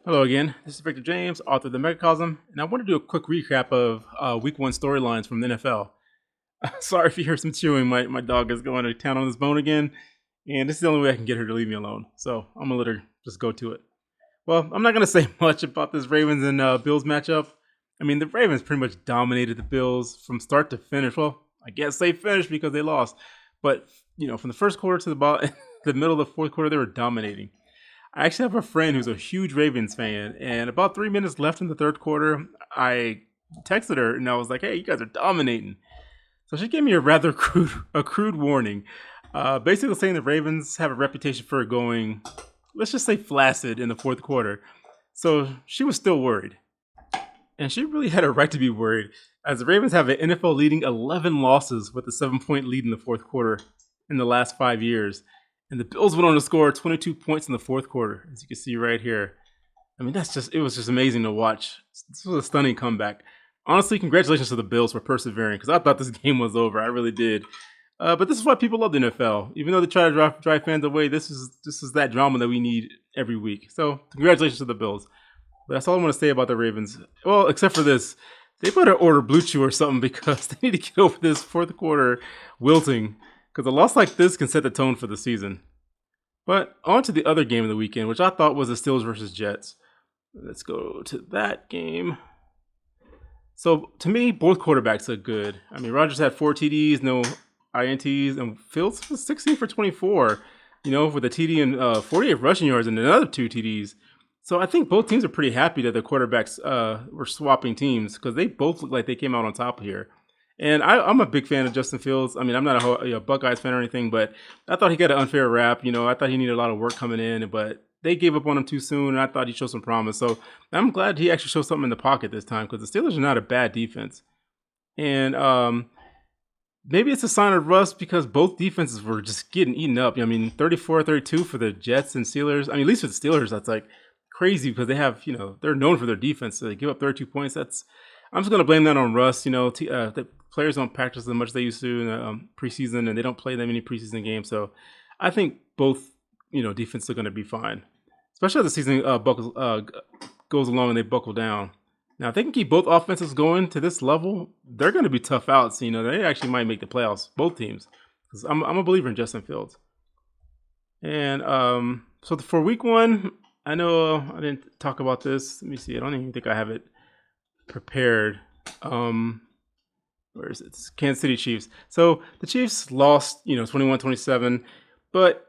Hello again. This is Victor James, author of the Megacosm, and I want to do a quick recap of Week 1 storylines from the NFL. Sorry if you hear some chewing. My dog is going to town on this bone again, and this is the only way I can get her to leave me alone. So I'm going to let her just go to it. Well, I'm not going to say much about this Ravens and Bills matchup. I mean, the Ravens pretty much dominated the Bills from start to finish. Well, I guess they finished because they lost. But, from the first quarter to the middle of the fourth quarter, they were dominating. I actually have a friend who's a huge Ravens fan, and about 3 minutes left in the third quarter, I texted her and I was like, "Hey, you guys are dominating." So she gave me a rather crude warning, basically saying the Ravens have a reputation for going, let's just say, flaccid in the fourth quarter. So she was still worried, and she really had a right to be worried, as the Ravens have an NFL leading 11 losses with a 7-point lead in the fourth quarter in the last 5 years. And the Bills went on to score 22 points in the fourth quarter, as you can see right here. I mean, it was just amazing to watch. This was a stunning comeback. Honestly, congratulations to the Bills for persevering, because I thought this game was over. I really did. But this is why people love the NFL. Even though they try to drive fans away, this is that drama that we need every week. So congratulations to the Bills. But that's all I want to say about the Ravens. Well, except for this. They better order Blue Chew or something, because they need to get over this fourth quarter wilting, because a loss like this can set the tone for the season. But on to the other game of the weekend, which I thought was the Steelers versus Jets. Let's go to that game. So to me, both quarterbacks look good. I mean, Rodgers had 4 TDs, no INTs, and Fields was 16 for 24, with a TD and 48 rushing yards and another 2 TDs. So I think both teams are pretty happy that the quarterbacks were swapping teams, because they both look like they came out on top here. And I'm a big fan of Justin Fields. I mean, I'm not a Buckeyes fan or anything, but I thought he got an unfair rap. I thought he needed a lot of work coming in, but they gave up on him too soon, and I thought he showed some promise. So I'm glad he actually showed something in the pocket this time, because the Steelers are not a bad defense. And maybe it's a sign of rust, because both defenses were just getting eaten up. I mean, 34-32 for the Jets and Steelers. I mean, at least for the Steelers, that's like crazy, because they have, they're known for their defense. So they give up 32 points. I'm just going to blame that on rust. The players don't practice as much as they used to in the preseason, and they don't play that many preseason games. So I think both, defenses are going to be fine, especially as the season goes along and they buckle down. Now, if they can keep both offenses going to this level, they're going to be tough outs. They actually might make the playoffs, both teams, because I'm a believer in Justin Fields. And so for week 1, I know I didn't talk about this. Let me see. I don't even think I have it prepared. Where is it? It's Kansas City Chiefs. So the Chiefs lost, 21-27, but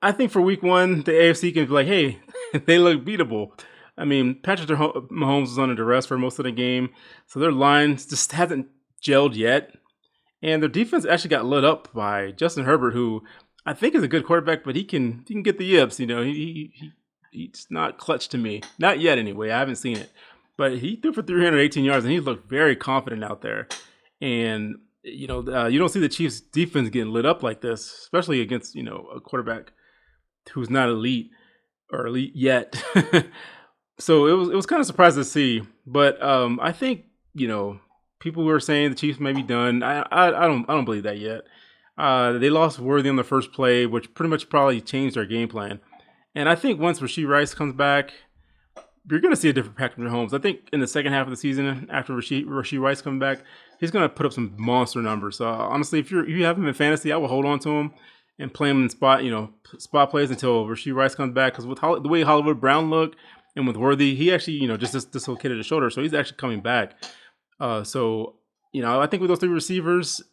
I think for week 1, the AFC can be like, hey, they look beatable. I mean, Patrick Mahomes was under duress for most of the game, so their line just hasn't gelled yet. And their defense actually got lit up by Justin Herbert, who I think is a good quarterback, but he can get the yips. He's not clutch to me. Not yet, anyway. I haven't seen it. But he threw for 318 yards, and he looked very confident out there. And, you don't see the Chiefs' defense getting lit up like this, especially against, a quarterback who's not elite or elite yet. So it was kind of surprising to see. But I think, people were saying the Chiefs may be done. I don't believe that yet. They lost Worthy on the first play, which pretty much probably changed their game plan. And I think once Rashee Rice comes back, you're going to see a different Patrick Mahomes. I think in the second half of the season, after Rashee Rice comes back, he's going to put up some monster numbers. So honestly, if you have him in fantasy, I will hold on to him and play him in spot plays until Rashee Rice comes back. Because with the way Hollywood Brown looked, and with Worthy, he actually just dislocated his shoulder, so he's actually coming back. I think with those 3 receivers,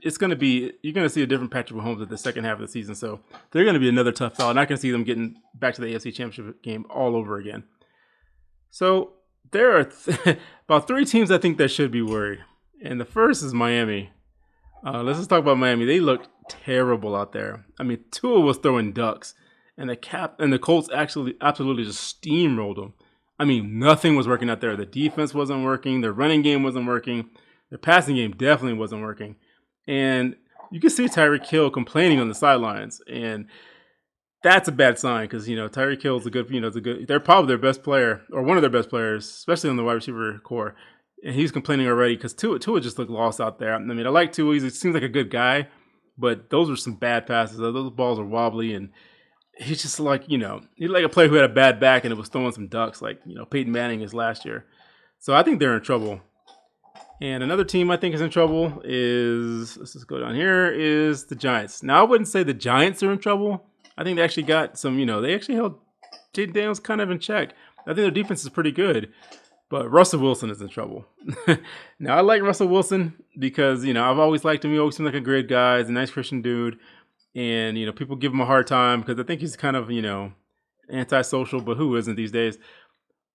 you're going to see a different Patrick Mahomes at the second half of the season. So they're going to be another tough foul, and I can see them getting back to the AFC Championship game all over again. So there are about 3 teams I think that should be worried. And the first is Miami. Let's just talk about Miami. They looked terrible out there. I mean, Tua was throwing ducks, and the Colts actually absolutely just steamrolled them. I mean, nothing was working out there. The defense wasn't working. Their running game wasn't working. The passing game definitely wasn't working. And you can see Tyreek Hill complaining on the sidelines, and that's a bad sign, because Tyreek Hill is they're probably their best player, or one of their best players, especially on the wide receiver core. And he's complaining already because Tua just looked lost out there. I mean, I like Tua; he seems like a good guy, but those were some bad passes. Those balls are wobbly, and he's just like, he's like a player who had a bad back and it was throwing some ducks, like, Peyton Manning is last year. So I think they're in trouble. And another team I think is in trouble is, let's just go down here, is the Giants. Now, I wouldn't say the Giants are in trouble. I think they actually got some, they actually held Jaden Daniels kind of in check. I think their defense is pretty good. But Russell Wilson is in trouble. Now, I like Russell Wilson because, I've always liked him. He always seemed like a great guy. He's a nice Christian dude. And, people give him a hard time because I think he's kind of, antisocial, but who isn't these days?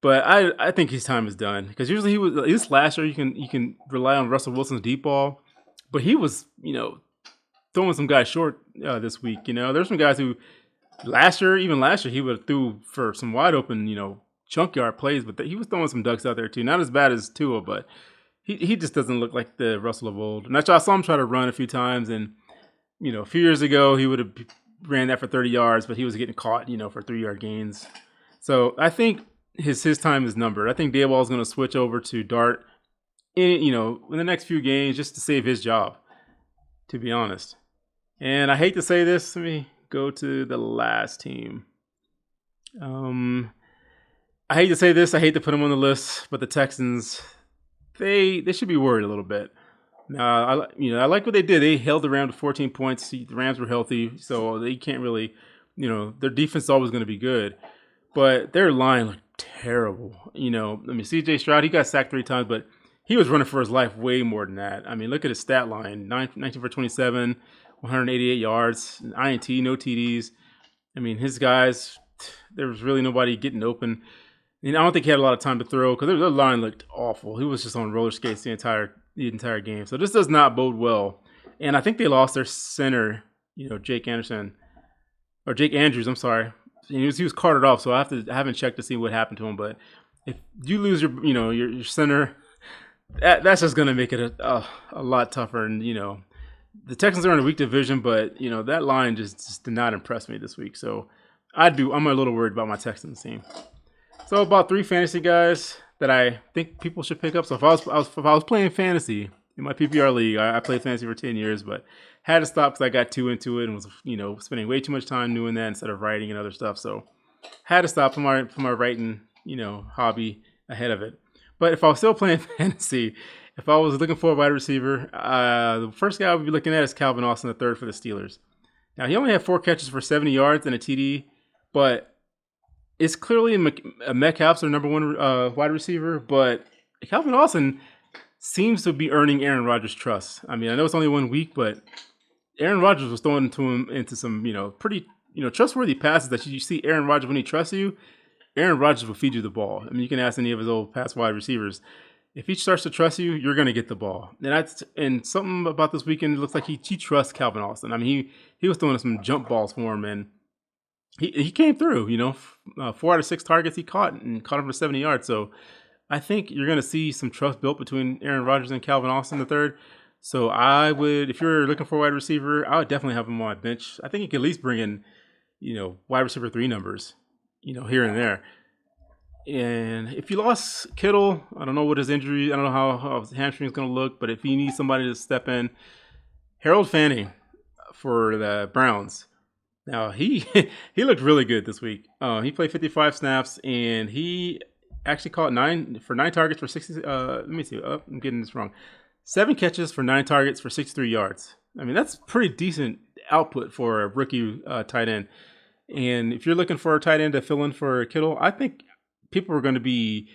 But I think his time is done because usually he was, at least last year, you can rely on Russell Wilson's deep ball. But he was, throwing some guys short this week. There's some guys who last year, he would have threw for some wide open, chunk yard plays, but he was throwing some ducks out there too. Not as bad as Tua, but he just doesn't look like the Russell of old. And I saw him try to run a few times, and a few years ago he would have ran that for 30 yards, but he was getting caught, for 3-yard gains. So I think his time is numbered. I think Daboll is going to switch over to Dart in the next few games just to save his job, to be honest. And I hate to say this, let me go to the last team. I hate to say this. I hate to put them on the list, but the Texans, they should be worried a little bit. Now, I like what they did. They held the Rams to 14 points. The Rams were healthy, so they can't really, their defense is always going to be good. But their line looked terrible. C.J. Stroud, he got sacked 3 times, but he was running for his life way more than that. I mean, look at his stat line: 19 for 27, 188 yards, INT, no TDs. I mean, his guys, there was really nobody getting open. I don't think he had a lot of time to throw because their line looked awful. He was just on roller skates the entire game. So this does not bode well. And I think they lost their center, Jake Andrews. I'm sorry. He was carted off, so I haven't checked to see what happened to him. But if you lose your center, that's just gonna make it a lot tougher. And the Texans are in a weak division, but that line just did not impress me this week. So I'm a little worried about my Texans team. So about 3 fantasy guys that I think people should pick up. So if I was playing fantasy in my PPR league, I played fantasy for 10 years, but had to stop because I got too into it and was spending way too much time doing that instead of writing and other stuff. So had to stop from my writing hobby ahead of it. But if I was still playing fantasy, if I was looking for a wide receiver, the first guy I would be looking at is Calvin Austin, the third for the Steelers. Now he only had 4 catches for 70 yards and a TD, but it's clearly Metcalf's their number 1 wide receiver, but Calvin Austin seems to be earning Aaron Rodgers' trust. I mean, I know it's only 1 week, but Aaron Rodgers was throwing to him into some, pretty, trustworthy passes that you see Aaron Rodgers, when he trusts you, Aaron Rodgers will feed you the ball. I mean, you can ask any of his old past wide receivers. If he starts to trust you, you're going to get the ball. And something about this weekend, it looks like he trusts Calvin Austin. I mean, he was throwing some jump balls for him, and he came through, 4 out of 6 targets he caught him for 70 yards. So I think you're going to see some trust built between Aaron Rodgers and Calvin Austin the third. So I would, if you're looking for a wide receiver, I would definitely have him on my bench. I think you could at least bring in, wide receiver 3 numbers, here and there. And if you lost Kittle, I don't know what his injury, I don't know how his hamstring is going to look, but if you need somebody to step in, Harold Fanning for the Browns. Now, he looked really good this week. He played 55 snaps, and he actually caught 9 targets for 60. Let me see. I'm getting this wrong. 7 catches for 9 targets for 63 yards. I mean, that's pretty decent output for a rookie tight end. And if you're looking for a tight end to fill in for Kittle, I think people are going to be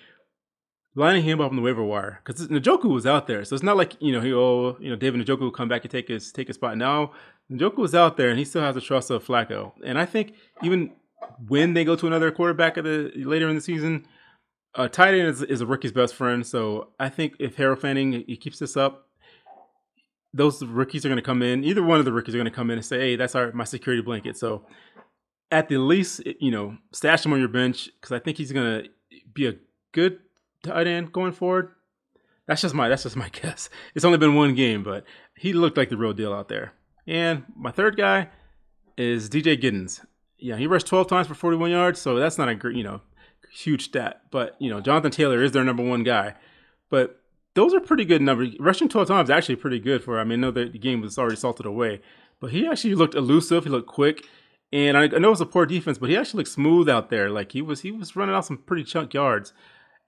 lining him up on the waiver wire because Njoku was out there. So it's not like, David Njoku will come back and take his spot. Now, Njoku was out there and he still has the trust of Flacco. And I think even when they go to another quarterback later in the season, tight end is a rookie's best friend. So I think if Harold Fanning, he keeps this up, those rookies are going to come in. Either one of the rookies are going to come in and say, hey, that's my security blanket. So at the least, stash him on your bench because I think he's going to be a good tight end going forward. That's just my guess. It's only been 1 game, but he looked like the real deal out there. And my third guy is DJ Giddens. Yeah, he rushed 12 times for 41 yards, so that's not a great, huge stat. But, Jonathan Taylor is their number 1 guy. But those are pretty good numbers. Rushing 12 times is actually pretty good for, I know that the game was already salted away. But he actually looked elusive. He looked quick. And I know it's a poor defense, but he actually looked smooth out there. Like he was running out some pretty chunk yards.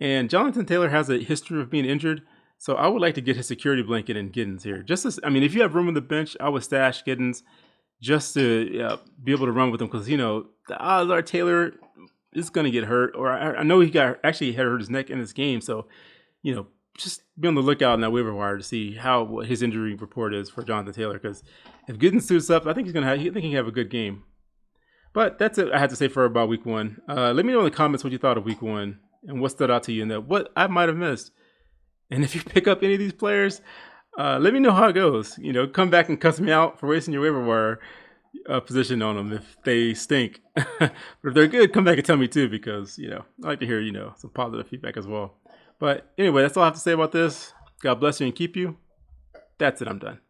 And Jonathan Taylor has a history of being injured, so I would like to get his security blanket in Giddens here. I mean, if you have room on the bench, I would stash Giddens just to be able to run with him, because the odds are Taylor is going to get hurt, or I know he actually hurt his neck in this game, so just be on the lookout in that waiver wire to see what his injury report is for Jonathan Taylor. Because if Giddens suits up, I think he can have a good game. But that's it I had to say for about week 1. Let me know in the comments what you thought of week 1 and what stood out to you and what I might have missed. And if you pick up any of these players, let me know how it goes. Come back and cuss me out for wasting your waiver wire position on them if they stink. But if they're good, come back and tell me too, because I like to hear some positive feedback as well. But anyway, that's all I have to say about this. God bless you and keep you. That's it. I'm done.